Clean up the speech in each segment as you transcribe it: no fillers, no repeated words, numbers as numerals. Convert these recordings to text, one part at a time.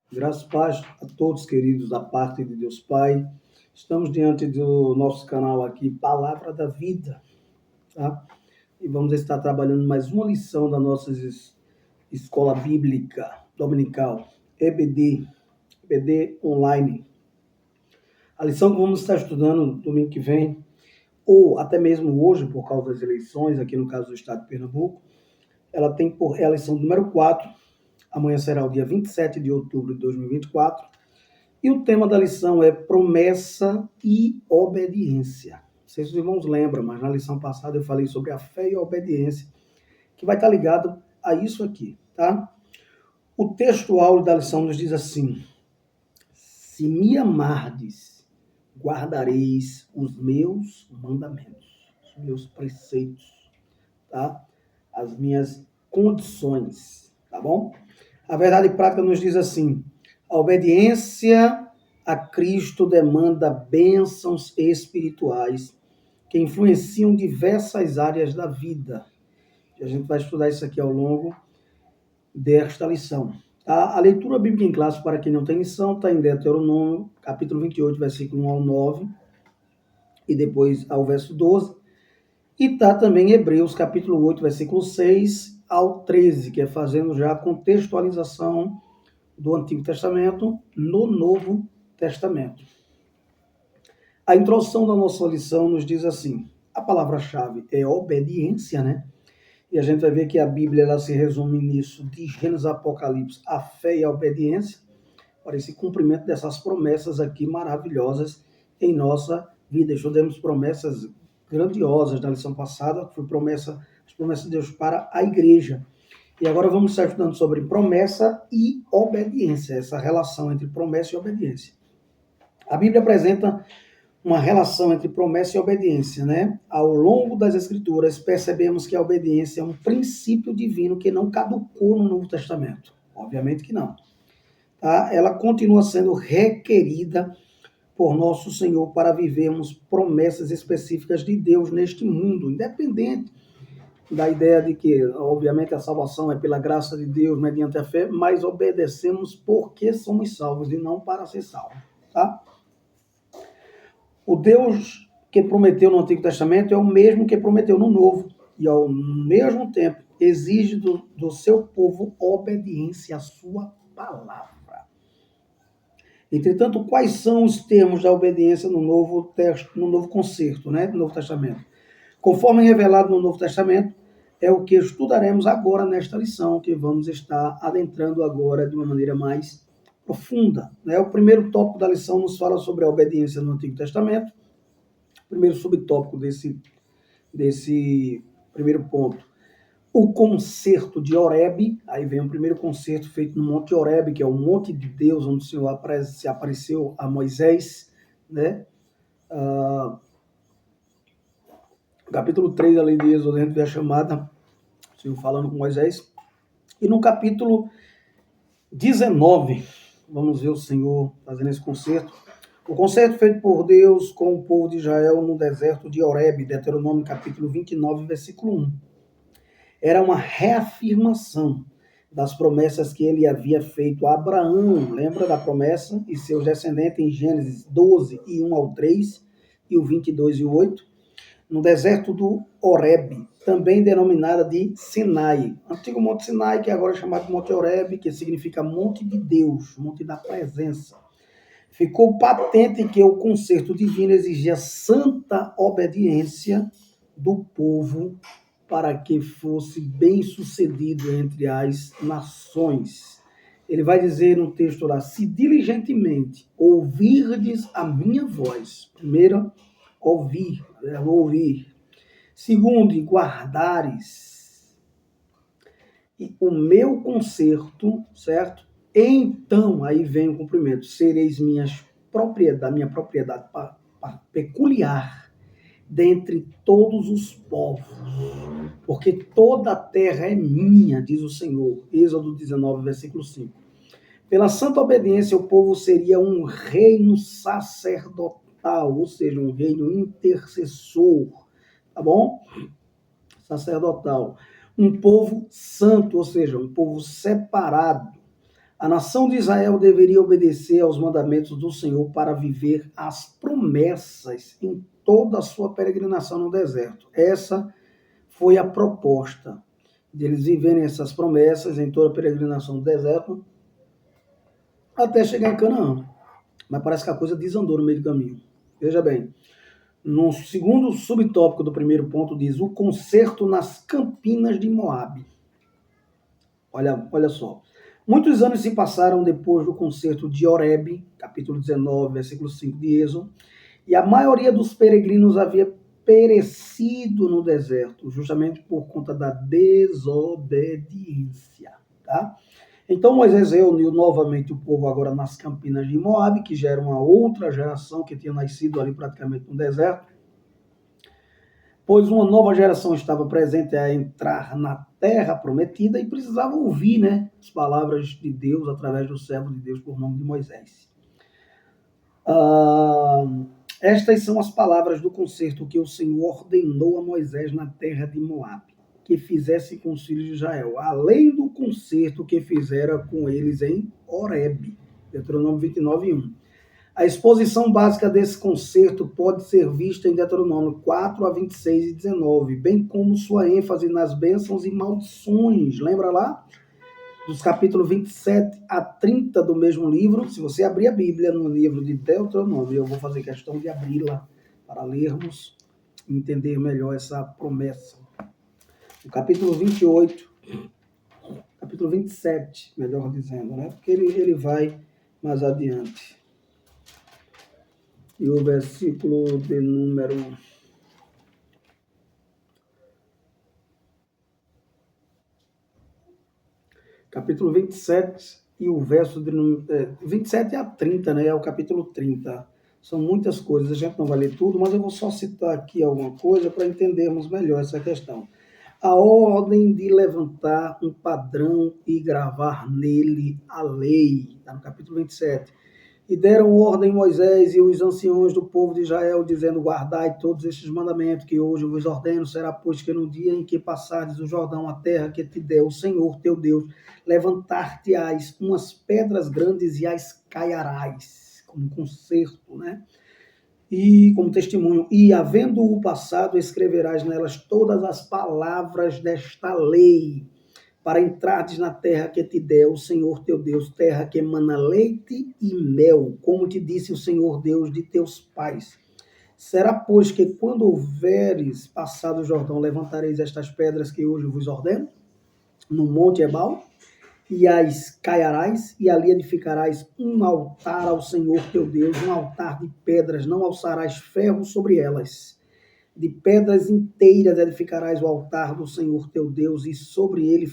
Graças e paz a todos, queridos, da parte de Deus Pai. Estamos diante do nosso canal aqui, Palavra da Vida, tá? E vamos estar trabalhando mais uma lição da nossa Escola Bíblica Dominical, EBD Online. A lição que vamos estar estudando no domingo que vem, ou até mesmo hoje, por causa das eleições, aqui no caso do estado de Pernambuco, ela é a lição número 4. Amanhã será o dia 27 de outubro de 2024. E o tema da lição é promessa e obediência. Não sei se os irmãos lembram, mas na lição passada eu falei sobre a fé e a obediência, que vai estar ligado a isso aqui, tá? O texto áureo da lição nos diz assim: se me amardes, guardareis os meus mandamentos, os meus preceitos, tá? As minhas condições, tá bom? A verdade prática nos diz assim: a obediência a Cristo demanda bênçãos espirituais que influenciam diversas áreas da vida. E a gente vai estudar isso aqui ao longo desta lição. A leitura bíblica em classe, para quem não tem lição, está em Deuteronômio, capítulo 28, versículo 1 ao 9, e depois ao verso 12. E está também em Hebreus, capítulo 8, versículo 6 ao 13, que é fazendo já a contextualização do Antigo Testamento no Novo Testamento. A introdução da nossa lição nos diz assim: a palavra-chave é obediência, né? E a gente vai ver que a Bíblia ela se resume nisso, de Gênesis a Apocalipse, a fé e a obediência, para esse cumprimento dessas promessas aqui maravilhosas em nossa vida. Estudamos promessas grandiosas da lição passada, que foi as promessas de Deus para a igreja. E agora vamos estar estudando sobre promessa e obediência, essa relação entre promessa e obediência. A Bíblia apresenta uma relação entre promessa e obediência, né? Ao longo das Escrituras, percebemos que a obediência é um princípio divino que não caducou no Novo Testamento. Obviamente que não. Tá? Ela continua sendo requerida por nosso Senhor para vivermos promessas específicas de Deus neste mundo, independente da ideia de que, obviamente, a salvação é pela graça de Deus mediante a fé, mas obedecemos porque somos salvos e não para ser salvos, tá? O Deus que prometeu no Antigo Testamento é o mesmo que prometeu no Novo, e ao mesmo tempo exige do seu povo obediência à sua palavra. Entretanto, quais são os termos da obediência no novo concerto, né, do Novo Testamento? Conforme revelado no Novo Testamento, é o que estudaremos agora nesta lição, que vamos estar adentrando agora de uma maneira mais profunda. Né? O primeiro tópico da lição nos fala sobre a obediência no Antigo Testamento. O primeiro subtópico desse primeiro ponto, o concerto de Horebe. Aí vem o primeiro concerto feito no Monte Horebe, que é o monte de Deus, onde o Senhor se apareceu a Moisés, né? Capítulo 3, além de Êxodo, a gente vê a chamada, o Senhor falando com Moisés. E no capítulo 19, vamos ver o Senhor fazendo esse concerto. O concerto feito por Deus com o povo de Israel no deserto de Horebe, Deuteronômio capítulo 29, versículo 1. Era uma reafirmação das promessas que ele havia feito a Abraão. Lembra da promessa? E seus descendentes em Gênesis 12, e 1 ao 3, e o 22 e o 8. No deserto do Horebe, também denominada de Sinai. Antigo Monte Sinai, que agora é chamado de Monte Horebe, que significa Monte de Deus, Monte da Presença. Ficou patente que o concerto divino exigia santa obediência do povo para que fosse bem sucedido entre as nações. Ele vai dizer no texto lá: se diligentemente ouvirdes a minha voz. Primeiro, ouvir, ouvir. Segundo, guardares o meu concerto, certo? Então, aí vem o cumprimento: sereis minha propriedade peculiar dentre todos os povos, porque toda a terra é minha, diz o Senhor. Êxodo 19, versículo 5. Pela santa obediência, o povo seria um reino sacerdotal, ou seja, um reino intercessor, tá bom? Sacerdotal. Um povo santo, ou seja, um povo separado. A nação de Israel deveria obedecer aos mandamentos do Senhor para viver as promessas em toda a sua peregrinação no deserto. Essa foi a proposta de eles viverem essas promessas em toda a peregrinação no deserto até chegar em Canaã. Mas parece que a coisa desandou no meio do caminho. Veja bem, no segundo subtópico do primeiro ponto diz o concerto nas campinas de Moabe. Olha só. Muitos anos se passaram depois do concerto de Horebe, capítulo 19, versículo 5 de Êxodo, e a maioria dos peregrinos havia perecido no deserto, justamente por conta da desobediência. Tá? Então Moisés reuniu novamente o povo agora nas campinas de Moabe, que já era uma outra geração que tinha nascido ali praticamente no deserto, pois uma nova geração estava presente a entrar na terra prometida e precisava ouvir, né, as palavras de Deus através do servo de Deus por nome de Moisés. Estas são as palavras do concerto que o Senhor ordenou a Moisés na terra de Moabe, que fizesse com os filhos de Israel, além do concerto que fizera com eles em Horebe, Deuteronômio 29, 1. A exposição básica desse concerto pode ser vista em Deuteronômio 4 a 26 e 19, bem como sua ênfase nas bênçãos e maldições. Lembra lá? Dos capítulos 27 a 30 do mesmo livro. Se você abrir a Bíblia no livro de Deuteronômio, eu vou fazer questão de abri-la para lermos e entender melhor essa promessa. O capítulo 28, capítulo 27, melhor dizendo, né? Porque ele vai mais adiante. E o versículo de número capítulo 27 e o verso de 27 a 30, né? É o capítulo 30. São muitas coisas, a gente não vai ler tudo, mas eu vou só citar aqui alguma coisa para entendermos melhor essa questão. A ordem de levantar um padrão e gravar nele a lei, está no capítulo 27. E deram ordem Moisés e os anciões do povo de Israel, dizendo, guardai todos estes mandamentos que hoje vos ordeno, será pois que no dia em que passardes o Jordão, a terra que te der o Senhor teu Deus, levantar-te-ás umas pedras grandes e as caiarás, como concerto, né? E como testemunho, e havendo o passado, escreverás nelas todas as palavras desta lei, para entrardes na terra que te der o Senhor teu Deus, terra que emana leite e mel, como te disse o Senhor Deus de teus pais. Será, pois, que quando houveres passado o Jordão, levantareis estas pedras que hoje vos ordeno, no monte Ebal, e as caiarás, e ali edificarás um altar ao Senhor teu Deus, um altar de pedras, não alçarás ferro sobre elas. De pedras inteiras edificarás o altar do Senhor teu Deus, e sobre ele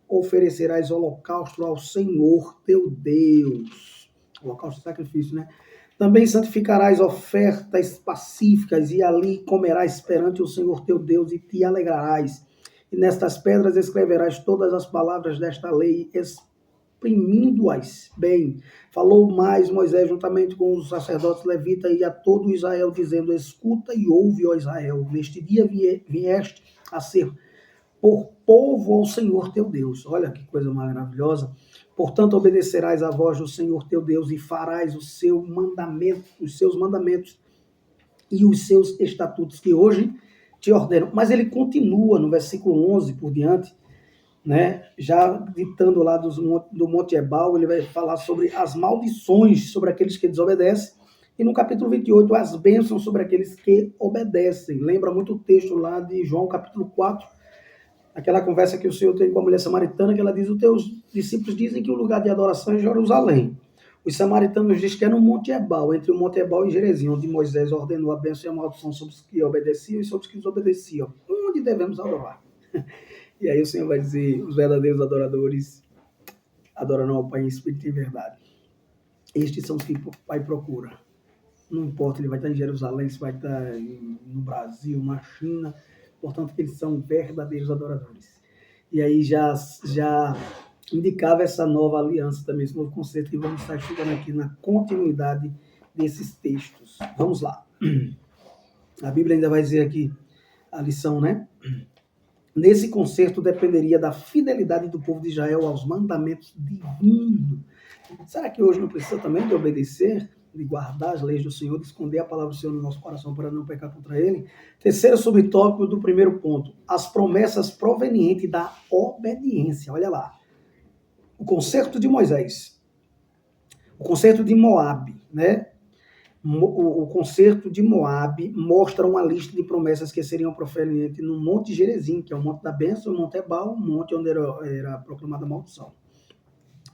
oferecerás holocausto ao Senhor teu Deus. Holocausto de sacrifício, né? Também santificarás ofertas pacíficas, e ali comerás perante o Senhor teu Deus, e te alegrarás. E nestas pedras escreverás todas as palavras desta lei, exprimindo-as bem. Falou mais Moisés juntamente com os sacerdotes levitas e a todo Israel, dizendo, escuta e ouve, ó Israel, neste dia vieste a ser por povo ao Senhor teu Deus. Olha que coisa maravilhosa. Portanto, obedecerás à voz do Senhor teu Deus e farás os seus mandamentos e os seus estatutos que hoje te ordeno. Mas ele continua no versículo 11 por diante, né? Já ditando lá do Monte Ebal, ele vai falar sobre as maldições sobre aqueles que desobedecem. E no capítulo 28, as bênçãos sobre aqueles que obedecem. Lembra muito o texto lá de João, capítulo 4, aquela conversa que o Senhor tem com a mulher samaritana, que ela diz, os teus discípulos dizem que o lugar de adoração é Jerusalém. Os samaritanos dizem que é no Monte Ebal, entre o Monte Ebal e Gerizim, onde Moisés ordenou a bênção e a maldição sobre os que obedeciam e sobre os que desobedeciam. Onde devemos adorar? E aí o Senhor vai dizer, os verdadeiros adoradores adorarão ao Pai em espírito e em verdade. Estes são os que o Pai procura. Não importa, ele vai estar em Jerusalém, se vai estar no Brasil, na China, portanto eles são verdadeiros adoradores. E aí já indicava essa nova aliança também, esse novo conceito que vamos estar estudando aqui na continuidade desses textos. Vamos lá. A Bíblia ainda vai dizer aqui a lição, né? Nesse concerto dependeria da fidelidade do povo de Israel aos mandamentos divinos. Será que hoje não precisa também de obedecer, de guardar as leis do Senhor, de esconder a palavra do Senhor no nosso coração para não pecar contra ele? Terceiro subtópico do primeiro ponto, as promessas provenientes da obediência. Olha lá, o concerto de Moisés, o concerto de Moabe, né? O concerto de Moabe mostra uma lista de promessas que seriam proferidas no Monte Gerizim, que é o Monte da Bênção, o Monte Ebal, o monte onde era proclamada a maldição.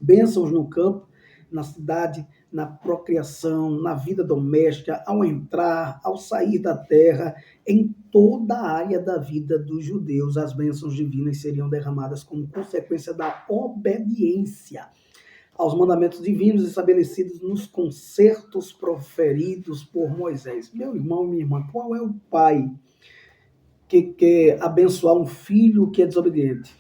Bênçãos no campo, na cidade, na procriação, na vida doméstica, ao entrar, ao sair da terra, em toda a área da vida dos judeus, as bênçãos divinas seriam derramadas como consequência da obediência aos mandamentos divinos estabelecidos nos concertos proferidos por Moisés. Meu irmão, minha irmã, qual é o pai que quer abençoar um filho que é desobediente?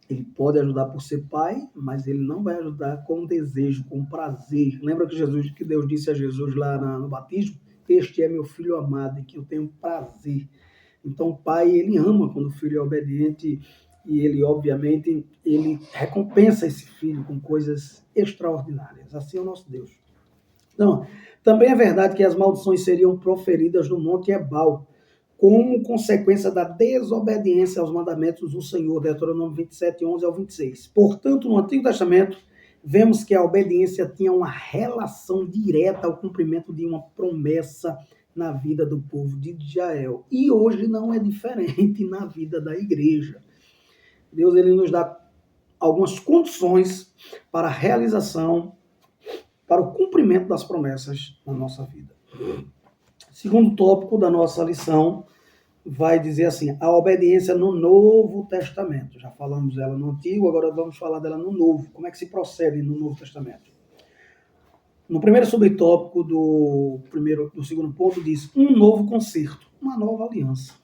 Ele pode ajudar por ser pai, mas ele não vai ajudar com desejo, com prazer. Lembra que Deus disse a Jesus lá no batismo? Este é meu filho amado, em que eu tenho prazer. Então o pai, ele ama quando o filho é obediente e ele, obviamente, ele recompensa esse filho com coisas extraordinárias. Assim é o nosso Deus. Então, também é verdade que as maldições seriam proferidas no Monte Ebal, como consequência da desobediência aos mandamentos do Senhor, Deuteronômio 27, 11 ao 26. Portanto, no Antigo Testamento, vemos que a obediência tinha uma relação direta ao cumprimento de uma promessa na vida do povo de Israel. E hoje não é diferente na vida da igreja. Deus ele nos dá algumas condições para a realização, para o cumprimento das promessas na nossa vida. Segundo tópico da nossa lição vai dizer assim, a obediência no Novo Testamento. Já falamos dela no Antigo, agora vamos falar dela no Novo. Como é que se procede no Novo Testamento? No primeiro subtópico do segundo ponto diz um novo concerto, uma nova aliança,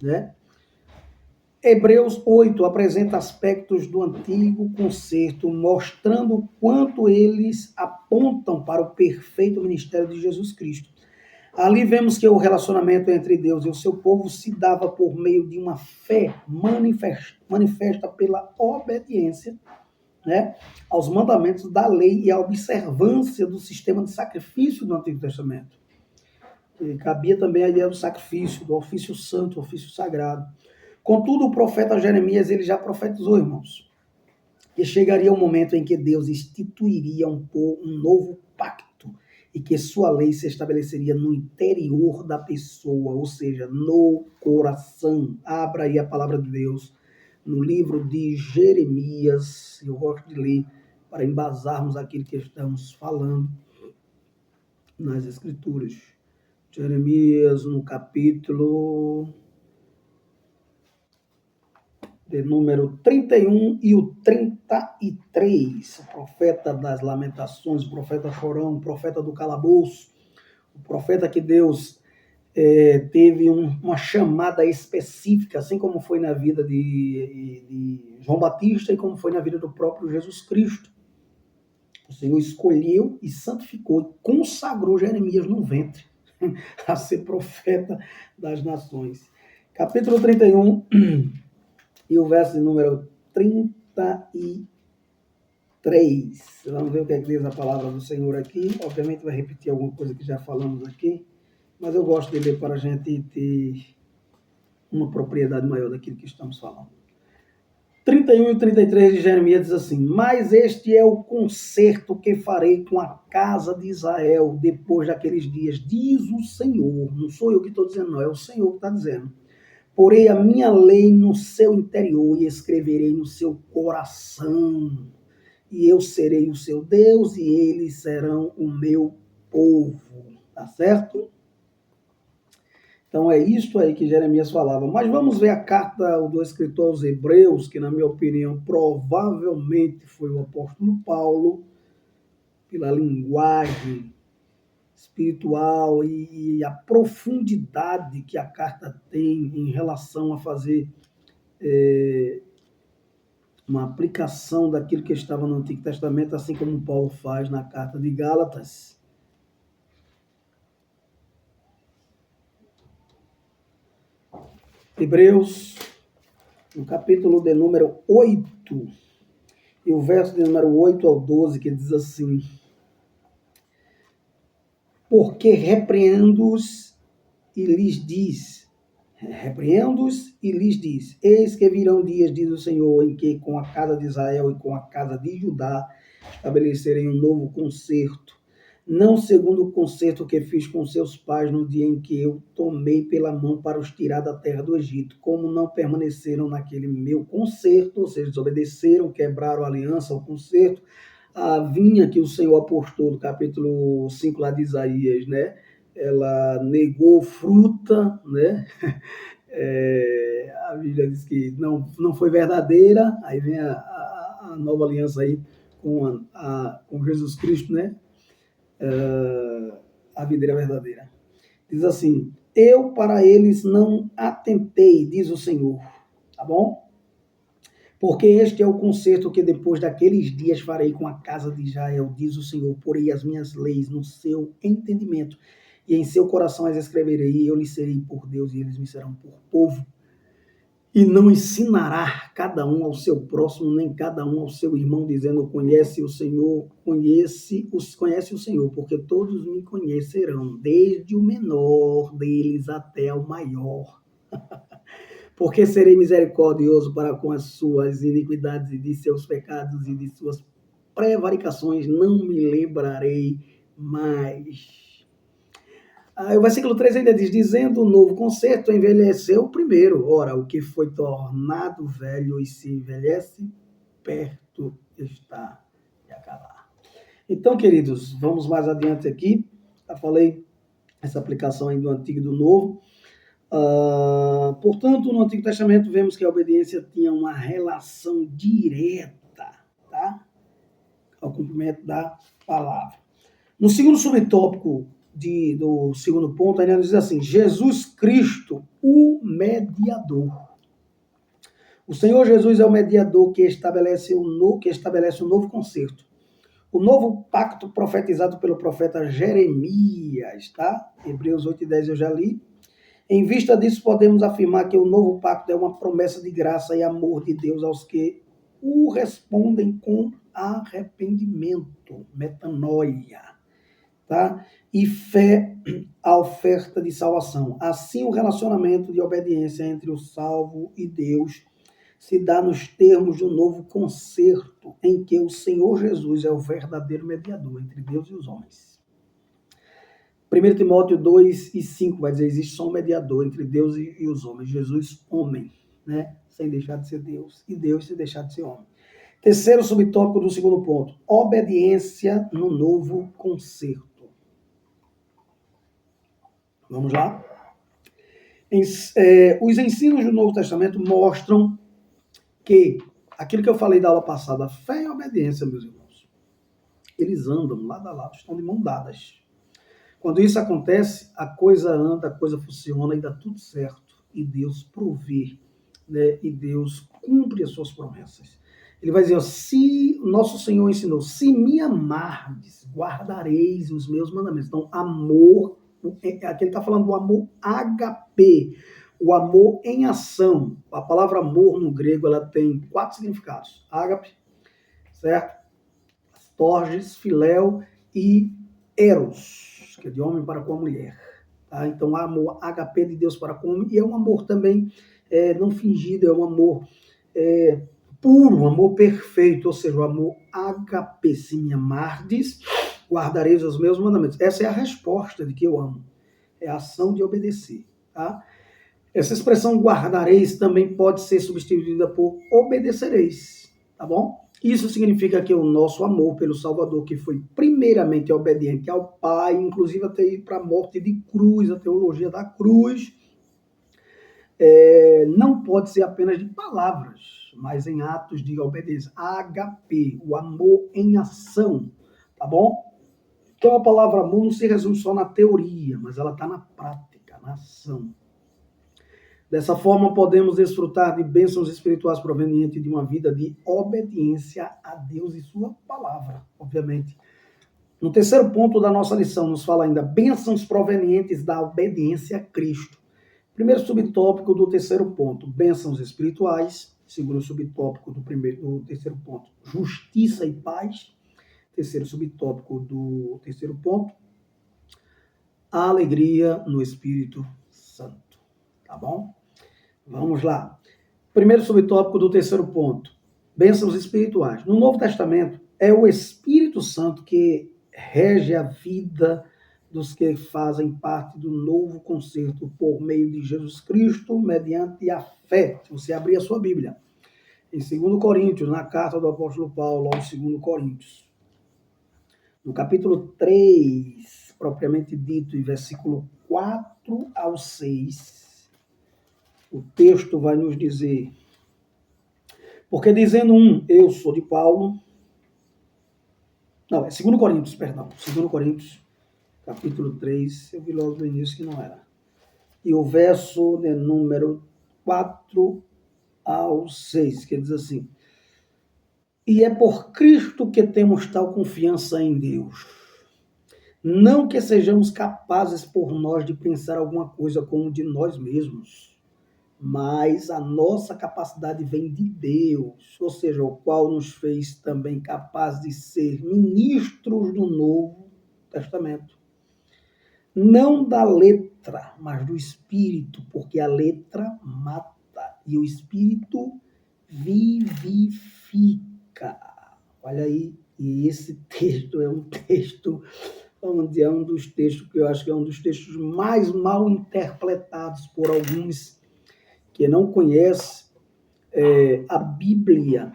né? Hebreus 8 apresenta aspectos do antigo concerto, mostrando o quanto eles apontam para o perfeito ministério de Jesus Cristo. Ali vemos que o relacionamento entre Deus e o seu povo se dava por meio de uma fé manifesta pela obediência, né, aos mandamentos da lei e a observância do sistema de sacrifício do Antigo Testamento. E cabia também a ideia do sacrifício, do ofício santo, do ofício sagrado. Contudo, o profeta Jeremias ele já profetizou, irmãos, que chegaria um momento em que Deus instituiria um novo pacto e que sua lei se estabeleceria no interior da pessoa, ou seja, no coração. Abra aí a palavra de Deus no livro de Jeremias, eu gosto de ler para embasarmos aquilo que estamos falando nas Escrituras. Jeremias, no capítulo de número 31 e o 33, o profeta das lamentações, o profeta chorão, o profeta do calabouço, o profeta que Deus teve uma chamada específica, assim como foi na vida de João Batista e como foi na vida do próprio Jesus Cristo. O Senhor escolheu e santificou e consagrou Jeremias no ventre a ser profeta das nações. Capítulo 31 e o verso de número 33. Vamos ver o que é que diz a palavra do Senhor aqui. Obviamente vai repetir alguma coisa que já falamos aqui, mas eu gosto de ler para a gente ter uma propriedade maior daquilo que estamos falando. 31 e 33 de Jeremias diz assim, mas este é o concerto que farei com a casa de Israel depois daqueles dias, diz o Senhor. Não sou eu que estou dizendo, não, é o Senhor que está dizendo. Porei a minha lei no seu interior e escreverei no seu coração. E eu serei o seu Deus e eles serão o meu povo. Tá certo? Então é isso aí que Jeremias falava. Mas vamos ver a carta do escritor aos Hebreus, que na minha opinião provavelmente foi o apóstolo Paulo, pela linguagem espiritual e a profundidade que a carta tem em relação a fazer uma aplicação daquilo que estava no Antigo Testamento, assim como Paulo faz na carta de Gálatas. Hebreus, no capítulo de número 8, e o verso de número 8 ao 12, que diz assim: porque repreendo-os e lhes diz, eis que virão dias, diz o Senhor, em que com a casa de Israel e com a casa de Judá estabelecerei um novo concerto, não segundo o concerto que fiz com seus pais no dia em que eu tomei pela mão para os tirar da terra do Egito, como não permaneceram naquele meu concerto, ou seja, desobedeceram, quebraram a aliança, o concerto, a vinha que o Senhor apostou no capítulo 5 lá de Isaías, né? Ela negou fruta, né? A Bíblia diz que não foi verdadeira, aí vem a nova aliança aí com Jesus Cristo, né? A videira verdadeira. Diz assim: eu para eles não atentei, diz o Senhor, tá bom? Porque este é o concerto que depois daqueles dias farei com a casa de Israel, diz o Senhor, porei as minhas leis no seu entendimento, e em seu coração as escreverei, e eu lhes serei por Deus, e eles me serão por povo. E não ensinará cada um ao seu próximo, nem cada um ao seu irmão, dizendo, conhece o Senhor, conhece o Senhor, porque todos me conhecerão, desde o menor deles até o maior. Porque serei misericordioso para com as suas iniquidades e de seus pecados e de suas prevaricações, não me lembrarei mais. O versículo 3 ainda diz, dizendo o novo concerto, envelheceu o primeiro. Ora, o que foi tornado velho e se envelhece, perto está de acabar. Então, queridos, vamos mais adiante aqui. Já falei essa aplicação aí do Antigo e do Novo. Portanto, no Antigo Testamento vemos que a obediência tinha uma relação direta, tá? Ao cumprimento da palavra. No segundo subtópico do segundo ponto, ainda diz assim, Jesus Cristo, o mediador. O Senhor Jesus é o mediador que estabelece um novo concerto. O novo pacto profetizado pelo profeta Jeremias, tá? Hebreus 8:10 eu já li. Em vista disso, podemos afirmar que o novo pacto é uma promessa de graça e amor de Deus aos que o respondem com arrependimento, metanoia, tá? E fé à oferta de salvação. Assim, o relacionamento de obediência entre o salvo e Deus se dá nos termos de um novo concerto, em que o Senhor Jesus é o verdadeiro mediador entre Deus e os homens. 1 Timóteo 2:5 vai dizer, existe só um mediador entre Deus e os homens, Jesus, homem, né? Sem deixar de ser Deus, e Deus sem deixar de ser homem. Terceiro subtópico do segundo ponto, obediência no novo concerto. Vamos lá? Os ensinos do Novo Testamento mostram que aquilo que eu falei da aula passada, fé e obediência, meus irmãos, eles andam lado a lado, estão de mão dadas. Quando isso acontece, a coisa anda, a coisa funciona e dá tudo certo. E Deus provê, né? E Deus cumpre as suas promessas. Ele vai dizer, se nosso Senhor ensinou, se me amardes, guardareis os meus mandamentos. Então, amor, aqui ele está falando do amor HP, o amor em ação. A palavra amor no grego, ela tem 4 significados. Ágape, certo? Torges, filéu e eros, que é de homem para com a mulher. Tá? Então, amor HP de Deus para com o homem, e é um amor também não fingido, é um amor puro, um amor perfeito, ou seja, o amor HP, se me amardes, guardareis os meus mandamentos. Essa é a resposta de que eu amo, é a ação de obedecer. Tá? Essa expressão guardareis também pode ser substituída por obedecereis, tá bom? Isso significa que o nosso amor pelo Salvador, que foi primeiramente obediente ao Pai, inclusive até ir para a morte de cruz, a teologia da cruz, não pode ser apenas de palavras, mas em atos de obediência. HP, o amor em ação, tá bom? Então a palavra amor não se resume só na teoria, mas ela está na prática, na ação. Dessa forma, podemos desfrutar de bênçãos espirituais provenientes de uma vida de obediência a Deus e sua palavra, obviamente. No terceiro ponto da nossa lição, nos fala ainda bênçãos provenientes da obediência a Cristo. Primeiro subtópico do terceiro ponto, bênçãos espirituais. Segundo subtópico do terceiro ponto, justiça e paz. Terceiro subtópico do terceiro ponto, a alegria no Espírito Santo. Tá bom? Vamos lá. Primeiro subtópico do terceiro ponto, bênçãos espirituais. No Novo Testamento, é o Espírito Santo que rege a vida dos que fazem parte do novo concerto por meio de Jesus Cristo, mediante a fé. Se você abrir a sua Bíblia, em 2 Coríntios, na carta do apóstolo Paulo, aos 2 Coríntios, no capítulo 3, propriamente dito, em versículo 4 ao 6, o texto vai nos dizer: porque dizendo eu sou de Paulo. Não, é 2 Coríntios, perdão. 2 Coríntios, capítulo 3, eu vi logo no início que não era. E o verso de número 4 ao 6, que diz assim: e é por Cristo que temos tal confiança em Deus. Não que sejamos capazes por nós de pensar alguma coisa como de nós mesmos, mas a nossa capacidade vem de Deus, ou seja, o qual nos fez também capazes de ser ministros do Novo Testamento. Não da letra, mas do Espírito, porque a letra mata e o Espírito vivifica. Olha aí, e esse texto é um texto onde é um dos textos que eu acho que é um dos textos mais mal interpretados por alguns que não conhecem a Bíblia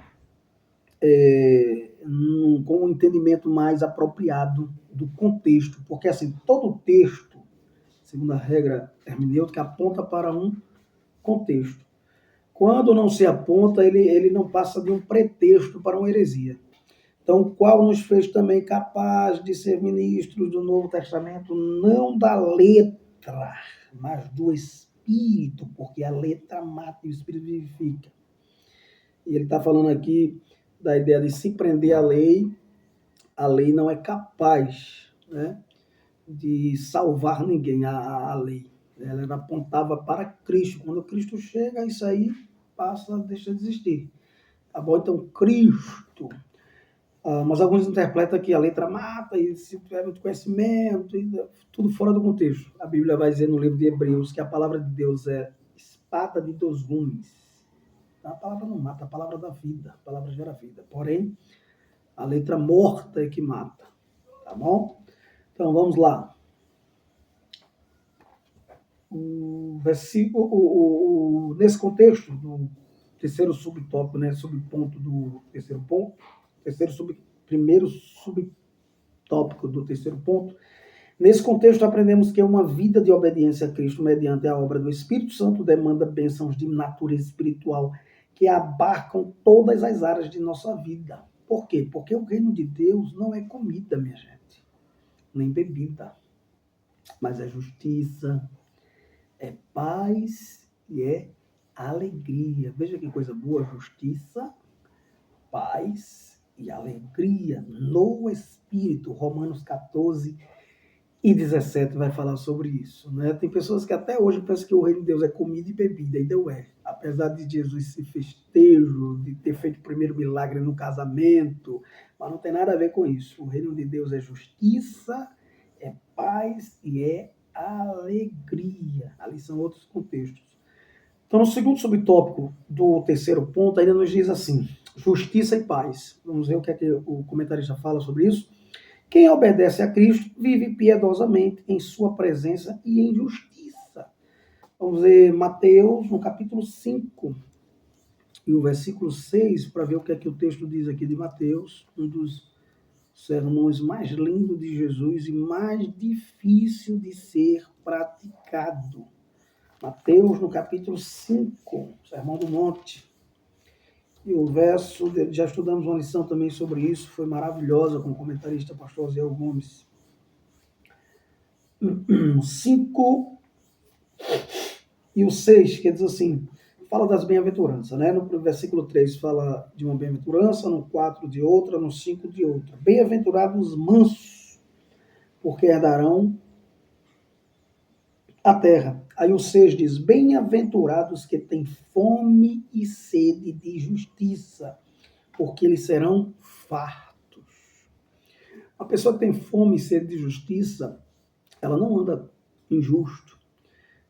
com um entendimento mais apropriado do contexto, porque assim, todo texto, segundo a regra hermenêutica, aponta para um contexto. Quando não se aponta, ele não passa de um pretexto para uma heresia. Então, o qual nos fez também capaz de ser ministros do Novo Testamento, não da letra, mas do Espírito, porque a letra mata e o Espírito vivifica. E ele está falando aqui da ideia de se prender à lei. A lei não é capaz, né, de salvar ninguém, a lei. Ela apontava para Cristo. Quando Cristo chega, isso aí passa, deixa de existir. Tá bom? Então, Cristo. Mas alguns interpretam que a letra mata, e se tiver muito conhecimento, e tudo fora do contexto. A Bíblia vai dizer no livro de Hebreus que a palavra de Deus é espada de dois gumes. A palavra não mata, a palavra dá vida, a palavra gera vida. Porém, a letra morta é que mata. Tá bom? Então, vamos lá. Nesse contexto, do terceiro subtópico, né, subponto do terceiro ponto, primeiro subtópico do terceiro ponto, nesse contexto aprendemos que uma vida de obediência a Cristo mediante a obra do Espírito Santo demanda bênçãos de natureza espiritual que abarcam todas as áreas de nossa vida. Por quê? Porque o reino de Deus não é comida, minha gente, nem bebida, mas é justiça, é paz e é alegria. Veja que coisa boa, justiça, paz e alegria no Espírito. Romanos 14 e 17 vai falar sobre isso, né? Tem pessoas que até hoje pensam que o reino de Deus é comida e bebida, e não é. Apesar de Jesus ser festejo, de ter feito o primeiro milagre no casamento, mas não tem nada a ver com isso. O reino de Deus é justiça, é paz e é alegria. Ali são outros contextos. Então, no segundo subtópico do terceiro ponto, ainda nos diz assim: justiça e paz. Vamos ver o que é que o comentarista fala sobre isso. Quem obedece a Cristo vive piedosamente em sua presença e em justiça. Vamos ver Mateus, no capítulo 5, e o versículo 6, para ver o que é que o texto diz aqui de Mateus, um dos sermões mais lindos de Jesus e mais difícil de ser praticado. Mateus, no capítulo 5, Sermão do Monte. E o verso, já estudamos uma lição também sobre isso, foi maravilhosa com o comentarista pastor Zé Gomes. 5 e o 6, que diz assim, fala das bem-aventuranças, né? No versículo 3 fala de uma bem-aventurança, no 4 de outra, no 5 de outra. Bem-aventurados os mansos, porque herdarão a terra. Aí o 6 diz, bem-aventurados que têm fome e sede de justiça, porque eles serão fartos. A pessoa que tem fome e sede de justiça, ela não anda injusto,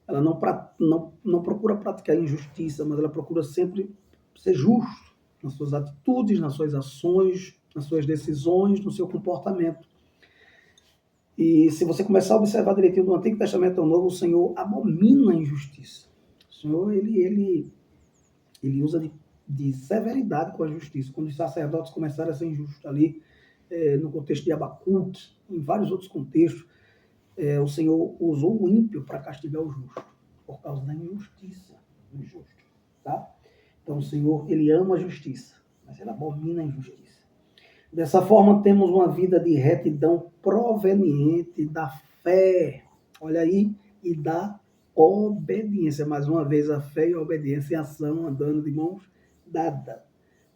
ela não procura praticar injustiça, mas ela procura sempre ser justo nas suas atitudes, nas suas ações, nas suas decisões, no seu comportamento. E se você começar a observar direitinho do Antigo Testamento ao Novo, o Senhor abomina a injustiça. O Senhor, ele usa de severidade com a justiça. Quando os sacerdotes começaram a ser injustos ali, no contexto de Abacuque, em vários outros contextos, o Senhor usou o ímpio para castigar o justo, por causa da injustiça do justo. Tá? Então o Senhor, ele ama a justiça, mas ele abomina a injustiça. Dessa forma, temos uma vida de retidão proveniente da fé, olha aí, e da obediência. Mais uma vez, a fé e a obediência em ação, andando de mãos dadas,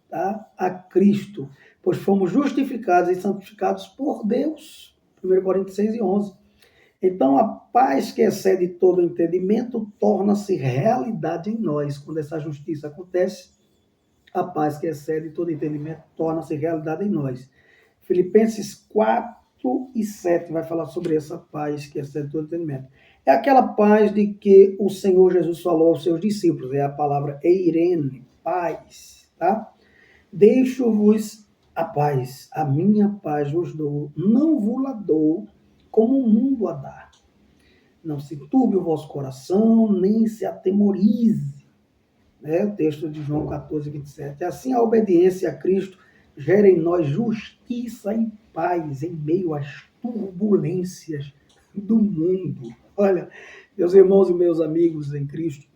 tá? A Cristo, pois fomos justificados e santificados por Deus. 1 Coríntios 6 e 11. Então, a paz que excede todo entendimento torna-se realidade em nós. Quando essa justiça acontece, a paz que excede todo entendimento torna-se realidade em nós. Filipenses 4 e 7 vai falar sobre essa paz que excede todo entendimento. É aquela paz de que o Senhor Jesus falou aos seus discípulos. É a palavra eirene, paz. Tá? Deixo-vos a paz, a minha paz vos dou. Não vos la dou como o mundo a dá. Não se turbe o vosso coração, nem se atemorize. O texto de João 14, 27. Assim, a obediência a Cristo gera em nós justiça e paz em meio às turbulências do mundo. Olha, meus irmãos e meus amigos em Cristo,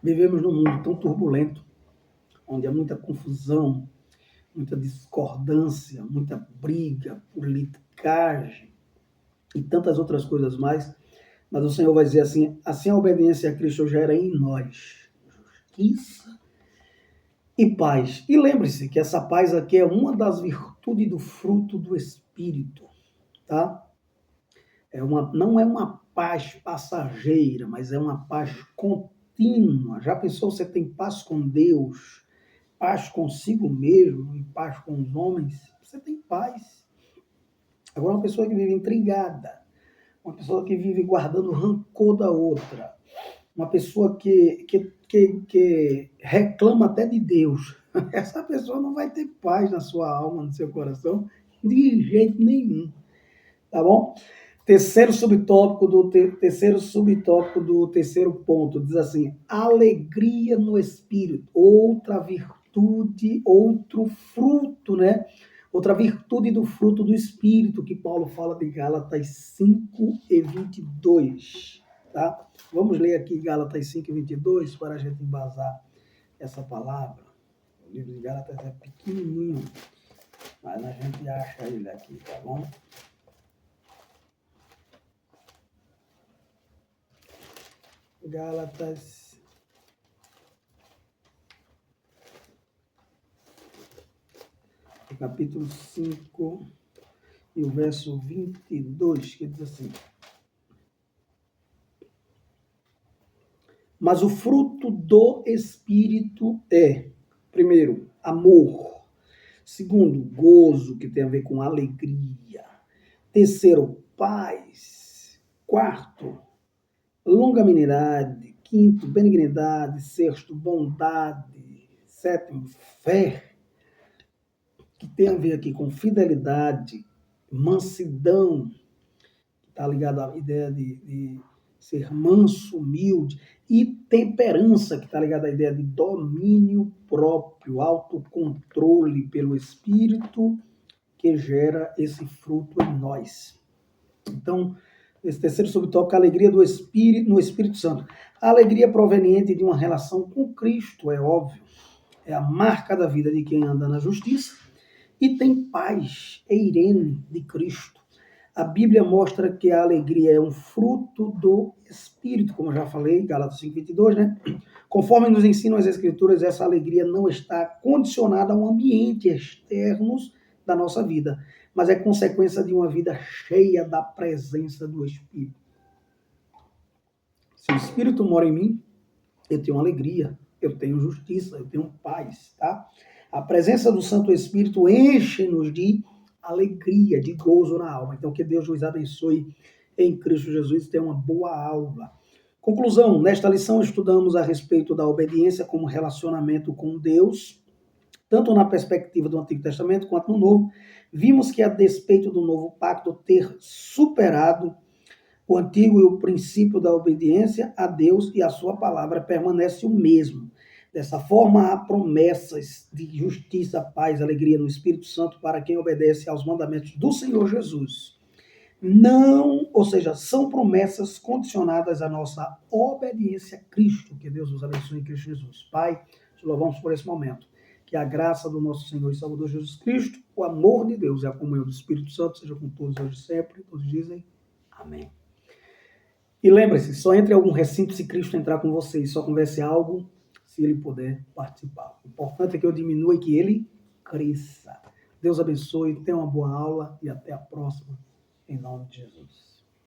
vivemos num mundo tão turbulento, onde há muita confusão, muita discordância, muita briga, politicagem e tantas outras coisas mais. Mas o Senhor vai dizer assim a obediência a Cristo gera em nós justiça e paz. E lembre-se que essa paz aqui é uma das virtudes do fruto do Espírito, tá? Não é uma paz passageira, mas é uma paz contínua. Já pensou, você tem paz com Deus, paz consigo mesmo e paz com os homens? Você tem paz. Agora, uma pessoa que vive intrigada, uma pessoa que vive guardando rancor da outra, uma pessoa que reclama até de Deus, essa pessoa não vai ter paz na sua alma, no seu coração, de jeito nenhum, tá bom? Terceiro subtópico do terceiro ponto, diz assim, alegria no Espírito, outra virtude, outro fruto, né? Outra virtude do fruto do Espírito, que Paulo fala de Gálatas 5 e 22. Tá? Vamos ler aqui Gálatas 5 e 22 para a gente embasar essa palavra. O livro de Gálatas é pequenininho, mas a gente acha ele aqui, tá bom? Gálatas capítulo 5 e o verso 22, que diz assim: mas o fruto do Espírito é, primeiro, amor. Segundo, gozo, que tem a ver com alegria. Terceiro, paz. Quarto, longanimidade. Quinto, benignidade. Sexto, bondade. Sétimo, fé, que tem a ver aqui com fidelidade, mansidão, que está ligado à ideia de ser manso, humilde, e temperança, que está ligado à ideia de domínio próprio, autocontrole pelo Espírito, que gera esse fruto em nós. Então, esse terceiro subtópico, a alegria do Espírito, no Espírito Santo. A alegria proveniente de uma relação com Cristo, é óbvio, é a marca da vida de quem anda na justiça e tem paz, eirene de Cristo. A Bíblia mostra que a alegria é um fruto do Espírito, como eu já falei, Gálatas 5:22, né? Conforme nos ensinam as Escrituras, essa alegria não está condicionada a um ambiente externos da nossa vida, mas é consequência de uma vida cheia da presença do Espírito. Se o Espírito mora em mim, eu tenho alegria, eu tenho justiça, eu tenho paz, tá? A presença do Santo Espírito enche-nos de alegria, de gozo na alma. Então, que Deus nos abençoe em Cristo Jesus. Tenha uma boa aula. Conclusão, nesta lição estudamos a respeito da obediência como relacionamento com Deus, tanto na perspectiva do Antigo Testamento quanto no Novo. Vimos que, a despeito do Novo Pacto ter superado o antigo e o princípio da obediência a Deus e a sua palavra permanece o mesmo. Dessa forma, há promessas de justiça, paz, alegria no Espírito Santo para quem obedece aos mandamentos do Senhor Jesus. Não, ou seja, são promessas condicionadas à nossa obediência a Cristo. Que Deus nos abençoe em Cristo Jesus. Pai, te louvamos por esse momento. Que a graça do nosso Senhor e Salvador Jesus Cristo, o amor de Deus e a comunhão do Espírito Santo seja com todos hoje e sempre. Todos dizem amém. E lembre-se, só entre algum recinto se Cristo entrar com você, e só converse algo se ele puder participar. O importante é que eu diminua e que ele cresça. Deus abençoe, tenha uma boa aula e até a próxima, em nome de Jesus.